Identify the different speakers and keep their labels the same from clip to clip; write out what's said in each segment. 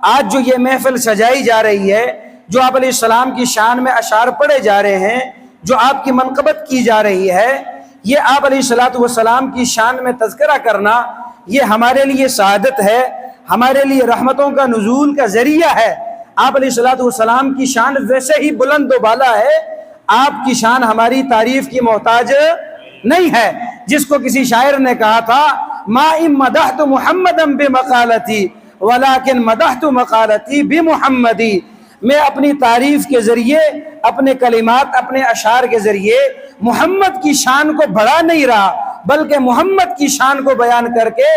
Speaker 1: آج جو یہ محفل سجائی جا رہی ہے، جو آپ علیہ السلام کی شان میں اشعار پڑھے جا رہے ہیں، جو آپ کی منقبت کی جا رہی ہے، یہ آپ علیہ السلام کی شان میں تذکرہ کرنا، یہ ہمارے لیے سعادت ہے، ہمارے لیے رحمتوں کا نزول کا ذریعہ ہے۔ آپ علیہ السلام کی شان ویسے ہی بلند و بالا ہے، آپ کی شان ہماری تعریف کی محتاج نہیں ہے۔ جس کو کسی شاعر نے کہا تھا، ما ان مدحت محمدا بمقالتی ولکن مدحت مقالتی بمحمدی، میں اپنی تعریف کے ذریعے، اپنے کلمات، اپنے اشعار کے ذریعے محمد کی شان کو بڑھا نہیں رہا، بلکہ محمد کی شان کو بیان کر کے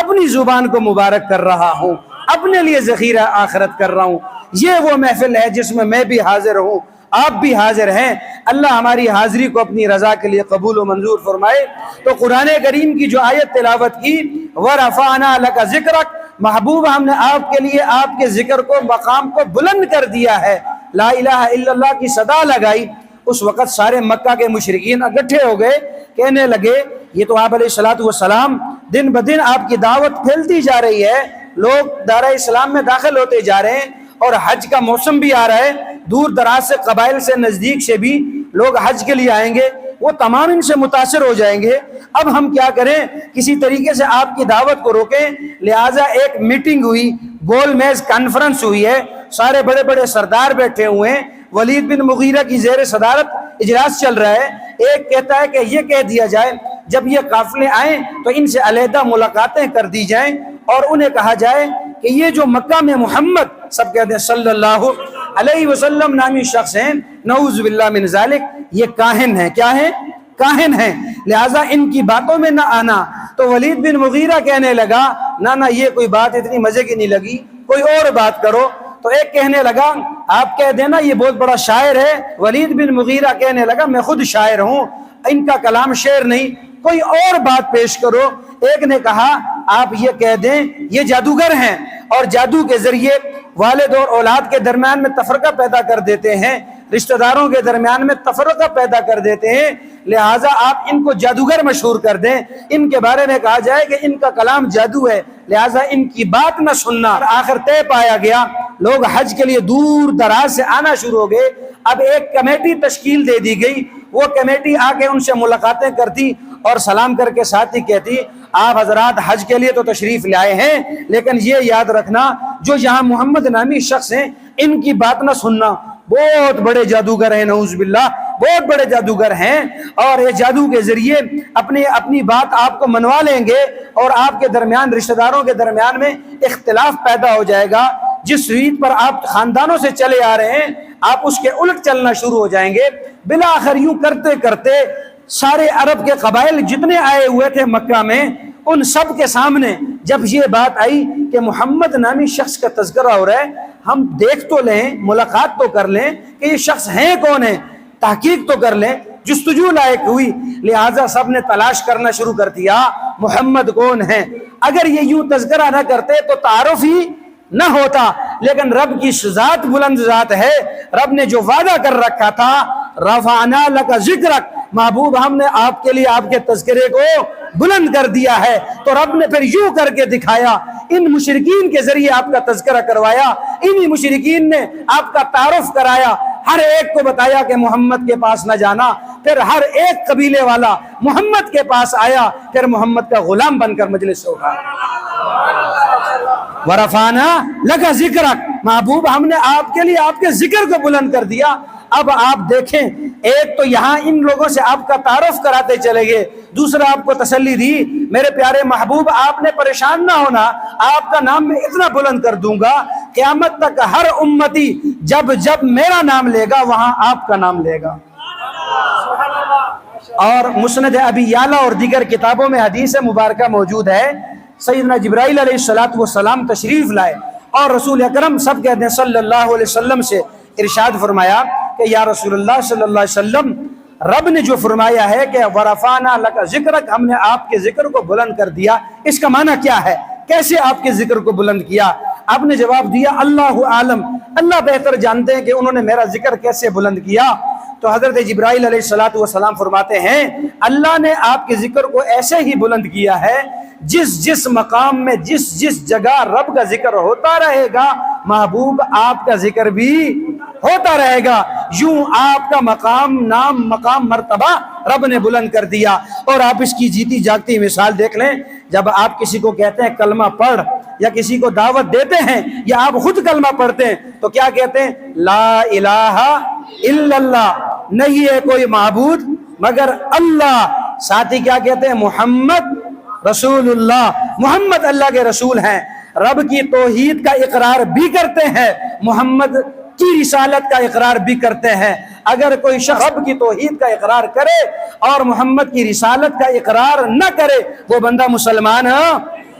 Speaker 1: اپنی زبان کو مبارک کر رہا ہوں، اپنے لیے ذخیرہ آخرت کر رہا ہوں۔ یہ وہ محفل ہے جس میں بھی حاضر ہوں، آپ بھی حاضر ہیں۔ اللہ ہماری حاضری کو اپنی رضا کے لیے قبول و منظور فرمائے۔ تو قرآن کریم کی جو آیت تلاوت کی، وَرَفَعْنَا لَكَ ذِكْرَكَ، محبوب ہم نے آپ کے لیے آپ کے ذکر کو، مقام کو بلند کر دیا ہے، لا الہ الا اللہ کی صدا لگائی۔ اس وقت سارے مکہ کے مشرکین اکٹھے ہو گئے، کہنے لگے یہ تو آپ علیہ السلام دن بدن آپ کی دعوت پھیلتی جا رہی ہے، لوگ دارہ اسلام میں داخل ہوتے جا رہے ہیں، اور حج کا موسم بھی آ رہا ہے، دور دراز سے، قبائل سے، نزدیک سے بھی لوگ حج کے لیے آئیں گے، وہ تمام ان سے متاثر ہو جائیں گے۔ اب ہم کیا کریں، کسی طریقے سے آپ کی دعوت کو روکیں۔ لہٰذا ایک میٹنگ ہوئی، گول میز کانفرنس ہوئی ہے، سارے بڑے بڑے سردار بیٹھے ہوئے ہیں، ولید بن مغیرہ کی زیر صدارت اجلاس چل رہا ہے۔ ایک کہتا ہے کہ یہ کہہ دیا جائے جب یہ قافلے آئیں تو ان سے علیحدہ ملاقاتیں کر دی جائیں، اور انہیں کہا جائے کہ یہ جو مکہ میں محمد، سب کہتے ہیں صلی اللہ علیہ وسلم نامی شخص ہیں، نعوذ باللہ من ذالک، یہ کاہن ہیں۔ کیا ہیں؟ کاہن ہیں، لہٰذا ان کی باتوں میں نہ آنا۔ تو ولید بن مغیرہ کہنے لگا، نہ یہ کوئی بات اتنی مزے کی نہیں لگی، کوئی اور بات کرو۔ تو ایک کہنے لگا، آپ کہہ دینا یہ بہت بڑا شاعر ہے۔ ولید بن مغیرہ کہنے لگا، میں خود شاعر ہوں، ان کا کلام شعر نہیں، کوئی اور بات پیش کرو۔ ایک نے کہا، آپ یہ کہہ دیں یہ جادوگر ہیں، اور جادو کے ذریعے والد اور اولاد کے درمیان میں تفرقہ پیدا کر دیتے ہیں، رشتہ داروں کے درمیان میں تفرقہ پیدا کر دیتے ہیں، لہٰذا آپ ان کو جادوگر مشہور کر دیں، ان کے بارے میں کہا جائے کہ ان کا کلام جادو ہے، لہٰذا ان کی بات نہ سننا۔ آخر طے پایا گیا، لوگ حج کے لیے دور دراز سے آنا شروع ہو گئے۔ اب ایک کمیٹی تشکیل دے دی گئی، وہ کمیٹی آ کے ان سے ملاقاتیں کرتی اور سلام کر کے ساتھ ہی کہتی، آپ حضرات حج کے لیے تو تشریف لائے ہیں، لیکن یہ یاد رکھنا جو یہاں محمد نامی شخص ہیں ان کی بات نہ سننا، بہت بڑے جادوگر ہیں، نعوذ باللہ، بہت بڑے جادوگر ہیں، اور یہ جادو کے ذریعے اپنی بات آپ کو منوا لیں گے، اور آپ کے درمیان، رشتہ داروں کے درمیان میں اختلاف پیدا ہو جائے گا۔ جس ریت پر آپ خاندانوں سے چلے آ رہے ہیں، آپ اس کے الٹ چلنا شروع ہو جائیں گے۔ بالآخر یوں کرتے کرتے سارے عرب کے قبائل جتنے آئے ہوئے تھے مکہ میں، ان سب کے سامنے جب یہ بات آئی کہ محمد نامی شخص کا تذکرہ ہو رہا ہے، ہم دیکھ تو لیں، ملاقات تو کر لیں کہ یہ شخص ہیں کون ہے، تحقیق تو کر لیں، جستجو لائق ہوئی۔ لہٰذا سب نے تلاش کرنا شروع کر دیا، محمد کون ہے۔ اگر یہ یوں تذکرہ نہ کرتے تو تعارف ہی نہ ہوتا، لیکن رب کی ذات بلند ذات ہے، رب نے جو وعدہ کر رکھا تھا، رفعنا لک ذکرک، محبوب ہم نے آپ کے لیے آپ کے تذکرے کو بلند کر دیا ہے، تو رب نے پھر یوں کر کے دکھایا، ان مشرکین کے ذریعے آپ کا تذکرہ کروایا، انہی مشرکین نے آپ کا تعارف کرایا، ہر ایک کو بتایا کہ محمد کے پاس نہ جانا، پھر ہر ایک قبیلے والا محمد کے پاس آیا، پھر محمد کا غلام بن کر مجلس سے اٹھا۔ ورفعنا لک ذکرک، محبوب ہم نے آپ کے لیے آپ کے ذکر کو بلند کر دیا۔ اب آپ دیکھیں، ایک تو یہاں ان لوگوں سے آپ کا تعارف کراتے چلے گئے، دوسرا آپ کو تسلی دی، میرے پیارے محبوب آپ نے پریشان نہ ہونا، آپ کا نام میں اتنا بلند کر دوں گا، قیامت تک ہر امتی جب جب میرا نام لے گا وہاں آپ کا نام لے گا۔ اور مسند ابی یعلا اور دیگر کتابوں میں حدیث مبارکہ موجود ہے، سیدنا جبرائیل علیہ السلام تشریف لائے، اور رسول اکرم سب کہتے ہیں صلی اللہ علیہ وسلم سے ارشاد فرمایا کہ یا رسول اللہ صلی اللہ علیہ وسلم، رب نے جو فرمایا ہے کہ ورفعنا لک ذکرک، ہم نے آپ کے ذکر کو بلند کر دیا، اس کا معنی کیا ہے؟ کیسے آپ کے ذکر کو بلند کیا؟ آپ نے جواب دیا اللہ عالم، اللہ بہتر جانتے ہیں کہ انہوں نے میرا ذکر کیسے بلند کیا۔ تو حضرت جبرائیل علیہ السلام فرماتے ہیں اللہ نے آپ کے ذکر کو ایسے ہی بلند کیا ہے، جس جس مقام میں جس جس جگہ رب کا ذکر ہوتا رہے گا محبوب آپ کا ذکر بھی ہوتا رہے گا۔ یوں آپ کا مقام، نام، مقام، مرتبہ رب نے بلند کر دیا۔ اور آپ اس کی جیتی جاگتی مثال دیکھ لیں، جب آپ کسی کو کہتے ہیں کلمہ پڑھ، یا کسی کو دعوت دیتے ہیں، یا آپ خود کلمہ پڑھتے ہیں، تو کیا کہتے ہیں؟ لا الہ الا اللہ، نہیں ہے کوئی معبود مگر اللہ۔ ساتھ ہی کیا کہتے ہیں؟ محمد رسول اللہ، محمد اللہ کے رسول ہیں۔ رب کی توحید کا اقرار بھی کرتے ہیں، محمد کی رسالت کا اقرار بھی کرتے ہیں۔ اگر کوئی شخص رب کی توحید کا اقرار کرے اور محمد کی رسالت کا اقرار نہ کرے، وہ بندہ مسلمان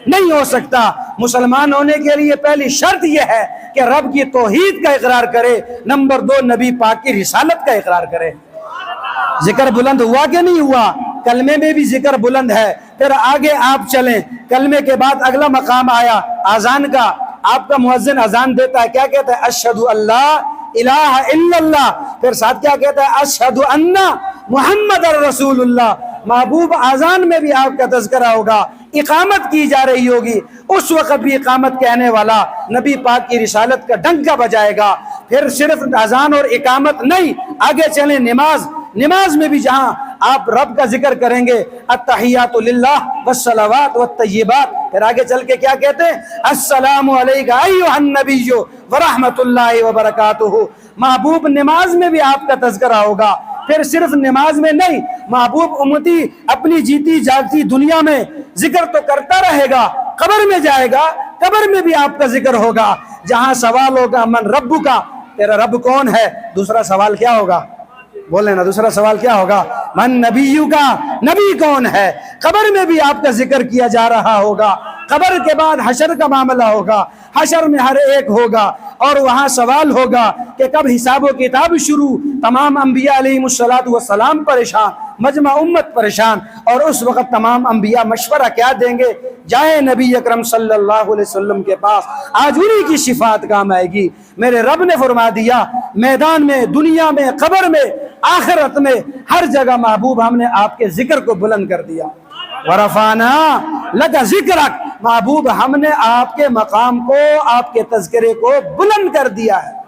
Speaker 1: نہیں ہو سکتا۔ مسلمان ہونے کے لیے پہلی شرط یہ ہے کہ رب کی توحید کا اقرار کرے، نمبر 2 نبی پاک کی رسالت کا اقرار کرے۔ ذکر بلند ہوا کہ نہیں ہوا؟ کلمے میں بھی ذکر بلند ہے۔ پھر آگے آپ چلیں، کلمے کے بعد اگلا مقام آیا اذان کا۔ آپ کا مؤذن اذان دیتا ہے، کیا کہتا ہے؟ اشہد اللہ الہ الا اللہ۔ پھر ساتھ کیا کہتا ہے؟ اشہد ان محمد رسول اللہ۔ محبوب اذان میں بھی آپ کا تذکرہ ہوگا، اقامت کی جا رہی ہوگی، اس وقت بھی اقامت کہنے والا نبی پاک کی رسالت کا ڈنکا بجائے گا۔ پھر صرف اذان اور اقامت نہیں، آگے چلیں نماز۔ نماز میں بھی جہاں آپ رب کا ذکر کریں گے، التحیات للہ والصلوات والطیبات، پھر آگے چل کے کیا کہتے ہیں؟ السلام علیکہ ایھا النبی ورحمۃ اللہ وبرکاتہ۔ محبوب نماز میں بھی آپ کا تذکرہ ہوگا۔ پھر صرف نماز میں نہیں، محبوب امتی اپنی جیتی جاگتی دنیا میں ذکر تو کرتا رہے گا، قبر میں جائے گا، قبر میں بھی آپ کا ذکر ہوگا۔ جہاں سوال ہوگا من رب کا، تیرا رب کون ہے، دوسرا سوال کیا ہوگا؟ بولے نا، دوسرا سوال کیا ہوگا؟ من نبیو کا، نبی کون ہے۔ قبر میں بھی آپ کا ذکر کیا جا رہا ہوگا۔ قبر کے بعد حشر کا معاملہ ہوگا، حشر میں ہر ایک ہوگا، اور وہاں سوال ہوگا کہ کب حساب و کتاب شروع۔ تمام انبیاء علیہم السلام پریشان، مجمع امت پریشان، اور اس وقت تمام انبیاء مشورہ کیا دیں گے؟ جائے نبی اکرم صلی اللہ علیہ وسلم کے پاس، آج انہی کی شفاعت کام آئے گی۔ میرے رب نے فرما دیا، میدان میں، دنیا میں، قبر میں، آخرت میں، ہر جگہ محبوب ہم نے آپ کے ذکر کو بلند کر دیا۔ وَرَفَعْنَا لَكَ ذِكْرَكَ، محبوب ہم نے آپ کے مقام کو، آپ کے تذکرے کو بلند کر دیا ہے۔